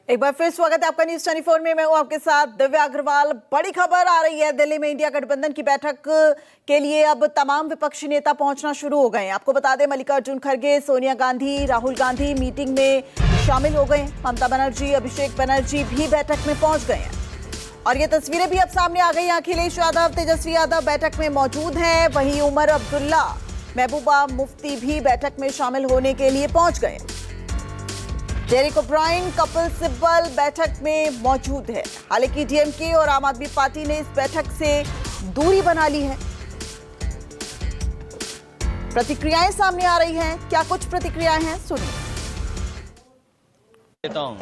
एक बार फिर स्वागत है आपका न्यूज 24 में। मैं हूं आपके साथ दिव्या अग्रवाल। बड़ी खबर आ रही है, दिल्ली में इंडिया गठबंधन की बैठक के लिए अब तमाम विपक्षी नेता पहुंचना शुरू हो गए हैं। आपको बता दें, मल्लिकार्जुन खड़गे, सोनिया गांधी, राहुल गांधी मीटिंग में शामिल हो गए। ममता बनर्जी, अभिषेक बनर्जी भी बैठक में पहुंच गए हैं और ये तस्वीरें भी अब सामने आ गई हैं। अखिलेश यादव, तेजस्वी यादव बैठक में मौजूद हैं। वहीं उमर अब्दुल्ला, महबूबा मुफ्ती भी बैठक में शामिल होने के लिए पहुंच गए। डेरेक ओब्रायन, कपिल सिब्बल बैठक में मौजूद है। हालांकि डीएमके और आम आदमी पार्टी ने इस बैठक से दूरी बना ली है। प्रतिक्रियाएं सामने आ रही हैं। क्या कुछ प्रतिक्रियाएं हैं, सुनिए। कहता हूं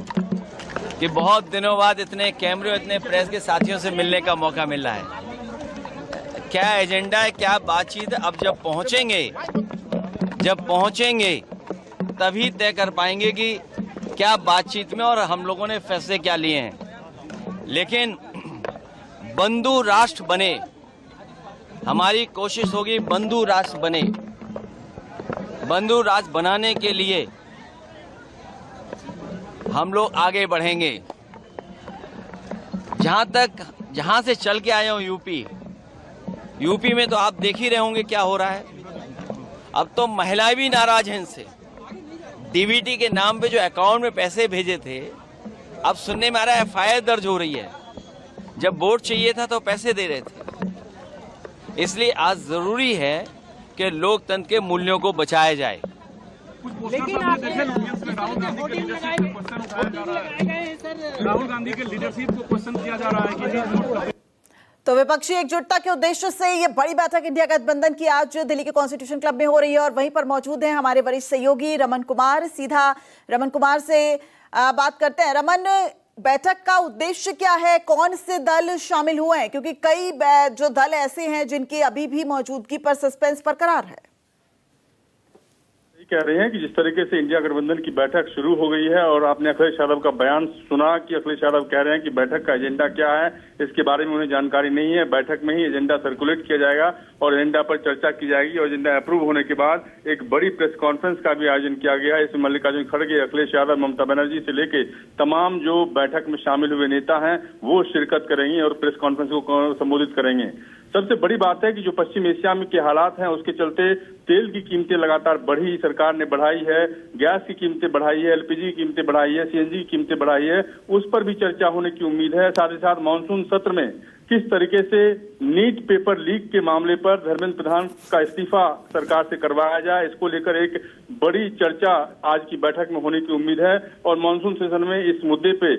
कि बहुत दिनों बाद इतने कैमरे और इतने प्रेस के साथियों से मिलने का मौका मिल रहा है। क्या एजेंडा है, क्या बातचीत, अब जब पहुंचेंगे तभी तय कर पाएंगे कि क्या बातचीत में और हम लोगों ने फैसले क्या लिए हैं। लेकिन बंधु राष्ट्र बने, हमारी कोशिश होगी बंधु राष्ट्र बने। बंधु राष्ट्र बनाने के लिए हम लोग आगे बढ़ेंगे। जहां से चल के आए हूं यूपी में तो आप देख ही रहे होंगे क्या हो रहा है। अब तो महिलाएं भी नाराज हैं इनसे। डीबीटी के नाम पे जो अकाउंट में पैसे भेजे थे, अब सुनने में आ रहा है एफआईआर दर्ज हो रही है। जब वोट चाहिए था तो पैसे दे रहे थे। इसलिए आज जरूरी है कि लोकतंत्र के मूल्यों को बचाया जाए। लेकिन राहुल गांधी के लीडरशिप को क्वेश्चन किया जा रहा है कि तो विपक्षी एकजुटता के उद्देश्य से ये बड़ी बैठक इंडिया गठबंधन की आज दिल्ली के कॉन्स्टिट्यूशन क्लब में हो रही है और वहीं पर मौजूद हैं हमारे वरिष्ठ सहयोगी रमन कुमार। सीधा रमन कुमार से बात करते हैं। रमन, बैठक का उद्देश्य क्या है, कौन से दल शामिल हुए हैं? क्योंकि कई जो दल ऐसे हैं जिनकी अभी भी मौजूदगी पर सस्पेंस बरकरार है। कह रहे हैं कि जिस तरीके से इंडिया गठबंधन की बैठक शुरू हो गई है और आपने अखिलेश यादव का बयान सुना कि अखिलेश यादव कह रहे हैं कि बैठक का एजेंडा क्या है, इसके बारे में उन्हें जानकारी नहीं है। बैठक में ही एजेंडा सर्कुलेट किया जाएगा और एजेंडा पर चर्चा की जाएगी और एजेंडा अप्रूव होने के बाद एक बड़ी प्रेस कॉन्फ्रेंस का भी आयोजन किया गया है। इसमें मल्लिकार्जुन खड़गे, अखिलेश यादव, ममता बनर्जी से लेके तमाम जो बैठक में शामिल हुए नेता हैं वो शिरकत करेंगे और प्रेस कॉन्फ्रेंस को संबोधित करेंगे। सबसे बड़ी बात है कि जो पश्चिम एशिया में के हालात हैं उसके चलते तेल की कीमतें लगातार बढ़ी, सरकार ने बढ़ाई है, गैस की कीमतें बढ़ाई है, एलपीजी की कीमतें बढ़ाई है, सीएनजी की कीमतें बढ़ाई है, उस पर भी चर्चा होने की उम्मीद है। साथ ही साथ मानसून सत्र में किस तरीके से नीट पेपर लीक के मामले पर धर्मेंद्र प्रधान का इस्तीफा सरकार से करवाया जाए, इसको लेकर एक बड़ी चर्चा आज की बैठक में होने की उम्मीद है। और मानसून सेशन में इस मुद्दे पे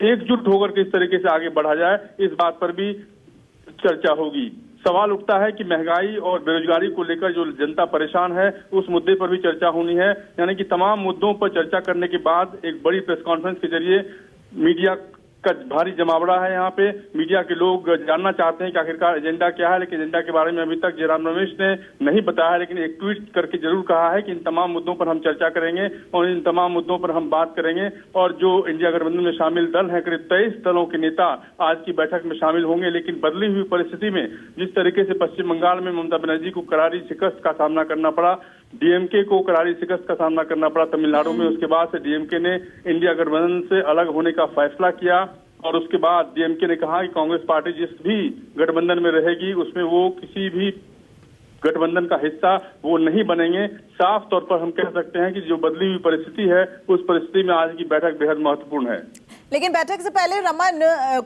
एकजुट होकर किस तरीके से आगे बढ़ा जाए, इस बात पर भी चर्चा होगी। सवाल उठता है कि महंगाई और बेरोजगारी को लेकर जो जनता परेशान है उस मुद्दे पर भी चर्चा होनी है। यानी कि तमाम मुद्दों पर चर्चा करने के बाद एक बड़ी प्रेस कॉन्फ्रेंस के जरिए मीडिया का भारी जमावड़ा है। यहाँ पे मीडिया के लोग जानना चाहते हैं कि आखिरकार एजेंडा क्या है, लेकिन एजेंडा के बारे में अभी तक जयराम रमेश ने नहीं बताया, लेकिन एक ट्वीट करके जरूर कहा है कि इन तमाम मुद्दों पर हम चर्चा करेंगे और इन तमाम मुद्दों पर हम बात करेंगे। और जो इंडिया गठबंधन में शामिल दल हैं, करीब 23 दलों के नेता आज की बैठक में शामिल होंगे। लेकिन बदली हुई परिस्थिति में जिस तरीके से पश्चिम बंगाल में ममता बनर्जी को करारी शिकस्त का सामना करना पड़ा, डीएमके को करारी शिकस्त का सामना करना पड़ा तमिलनाडु में, उसके बाद से डीएमके ने इंडिया गठबंधन से अलग होने का फैसला किया और उसके बाद डीएमके ने कहा कि कांग्रेस पार्टी जिस भी गठबंधन में रहेगी उसमें वो किसी भी गठबंधन का हिस्सा वो नहीं बनेंगे। साफ तौर पर हम कह सकते हैं कि जो बदली हुई परिस्थिति है उस परिस्थिति में आज की बैठक बेहद महत्वपूर्ण है। लेकिन बैठक से पहले रमन,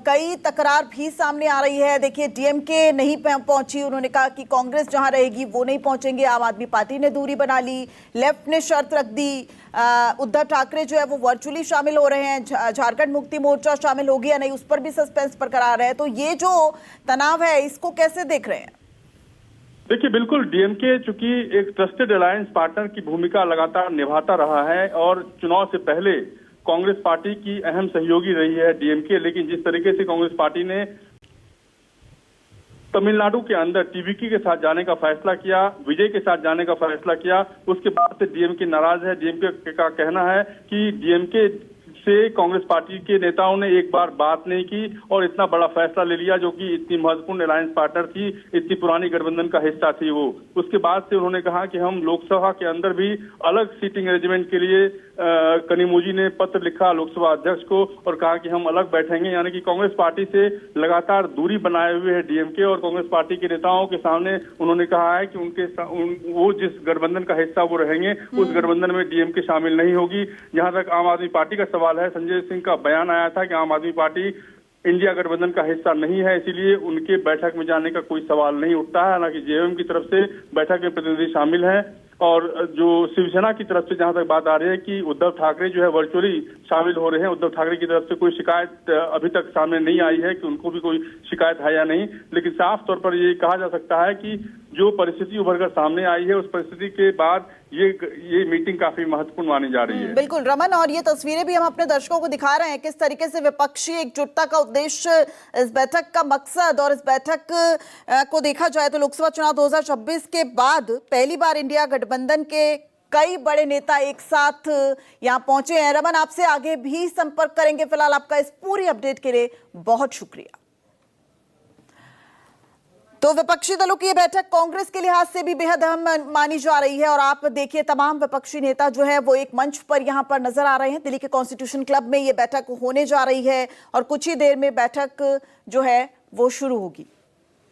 कई तकरार भी सामने आ रही है। देखिए, डीएमके नहीं पहुंची, उन्होंने कहा कि कांग्रेस जहां रहेगी वो नहीं पहुंचेंगे। आम आदमी पार्टी ने दूरी बना ली, लेफ्ट ने शर्त रख दी। उद्धव ठाकरे जो है वो वर्चुअली शामिल हो रहे हैं, झारखंड मुक्ति मोर्चा शामिल होगी या नहीं उस पर भी सस्पेंस बरकरार है। तो ये जो तनाव है इसको कैसे देख रहे हैं? देखिए, बिल्कुल डीएमके चूंकि एक ट्रस्टेड अलायंस पार्टनर की भूमिका लगातार निभाता रहा है और चुनाव से पहले कांग्रेस पार्टी की अहम सहयोगी रही है डीएमके। लेकिन जिस तरीके से कांग्रेस पार्टी ने तमिलनाडु के अंदर टीवीके के साथ जाने का फैसला किया, विजय के साथ जाने का फैसला किया, उसके बाद से डीएमके नाराज है। डीएमके का कहना है कि डीएमके से कांग्रेस पार्टी के नेताओं ने एक बार बात नहीं की और इतना बड़ा फैसला ले लिया जो कि इतनी महत्वपूर्ण अलायंस पार्टनर थी, इतनी पुरानी गठबंधन का हिस्सा थी वो। उसके बाद से उन्होंने कहा कि हम लोकसभा के अंदर भी अलग सीटिंग अरेंजमेंट के लिए कनिमोझी ने पत्र लिखा लोकसभा अध्यक्ष को और कहा कि हम अलग बैठेंगे, यानी कि कांग्रेस पार्टी से लगातार दूरी बनाए हुए है डीएमके। और कांग्रेस पार्टी के नेताओं के सामने उन्होंने कहा है कि वो जिस गठबंधन का हिस्सा वो रहेंगे, उस गठबंधन में डीएमके शामिल नहीं होगी। जहां तक आम आदमी पार्टी का सवाल है, संजय सिंह का बयान आया था कि आम आदमी पार्टी इंडिया गठबंधन का हिस्सा नहीं है, इसीलिए उनके बैठक में जाने का कोई सवाल नहीं उठता है। हालांकि जेएमएम की तरफ से बैठक में प्रतिनिधि शामिल हैं और जो शिवसेना की तरफ से जहां तक बात आ रही है कि उद्धव ठाकरे जो है वर्चुअली शामिल हो रहे हैं, उद्धव ठाकरे की तरफ से कोई शिकायत अभी तक सामने नहीं आई है कि उनको भी कोई शिकायत है या नहीं। लेकिन साफ तौर पर ये कहा जा सकता है कि जो परिस्थिति उभरकर सामने आई है, उस परिस्थिति के बाद ये मीटिंग काफी महत्वपूर्ण मानी जा रही है। बिल्कुल रमन, और ये तस्वीरें भी हम अपने दर्शकों को दिखा रहे हैं किस तरीके से विपक्षी एकजुटता का उद्देश्य, इस बैठक का मकसद। और इस बैठक को देखा जाए तो लोकसभा चुनाव 2026 के बाद पहली बार इंडिया गठबंधन के कई बड़े नेता एक साथ यहां पहुंचे हैं। रमन, आपसे आगे भी संपर्क करेंगे। फिलहाल आपका इस पूरी अपडेट के लिए बहुत शुक्रिया। तो विपक्षी दलों की यह बैठक कांग्रेस के लिहाज से भी बेहद अहम मानी जा रही है। और आप देखिए तमाम विपक्षी नेता जो है वो एक मंच पर यहां पर नजर आ रहे हैं। दिल्ली के कॉन्स्टिट्यूशन क्लब में यह बैठक होने जा रही है और कुछ ही देर में बैठक जो है वो शुरू होगी।